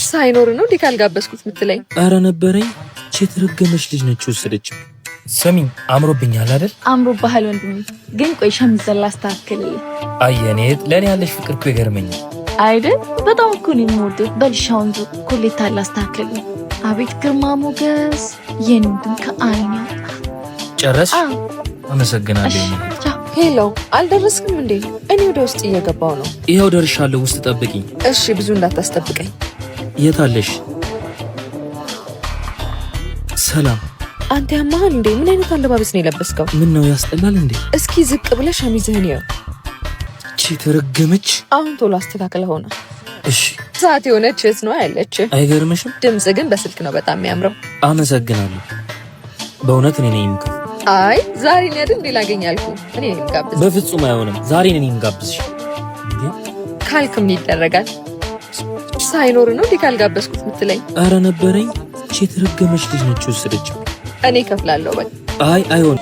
ሳይኖር ነው ዲካል ጋበስኩት ምትለኝ? አረ ነበረኝ። ቼትረገመሽ ልጅ ነች ወሰደች። ሰሚ አምሮብኛል አይደል? አምሮብሃል ወንድሜ። ግን ቆይ ሸሚዝ ላስተካክልልህ። አየኔ ለኔ ያለሽ ፍቅር እኮ ይገርመኛል አይደል? በጣም እኮ ነው የምወደው። በልሻውን ኮሌታ ላስተካክልልህ። አቤት ግርማ ሞገስ የንድም ከአይኛ ጨረስ? አመሰግናለሁ። ሄሎ አልደረስክም እንዴ? እኔ ወደ ውስጥ እየገባው ነው። ይሄው ደርሻለሁ። ውስጥ ጠብቂኝ። እሺ ብዙ እንዳታስጠብቀኝ። የት አለሽ? ሰላም። አንተ ያማሃል እንዴ? ምን አይነት አለባበስ ነው የለበስከው? ምን ነው ያስጠላል እንዴ? እስኪ ዝቅ ብለሽ ሸሚዝህን ይው። ተረገመች። አሁን ቶሎ አስተካክለ ሆነ። እሺ ሰዓት የሆነች እህት ነው ያለች። አይገርምሽም? ድምጽ ግን በስልክ ነው በጣም የሚያምረው። አመሰግናለሁ። በእውነት እኔ ነኝ የምከፍ። አይ ዛሬ ነው አይደል ላገኝ ያልኩ። እኔ ነኝ የምጋብዝሽ። በፍጹም አይሆንም። ዛሬ ነኝ የምጋብዝሽ። ካልክም ይደረጋል። ሳይኖር ነው ዲካል ጋበስኩት ምትለኝ? አረ ነበረኝ። የተረገመች ልጅ ነች ወሰደች። እኔ ከፍላለሁ በቃ። አይ አይሆን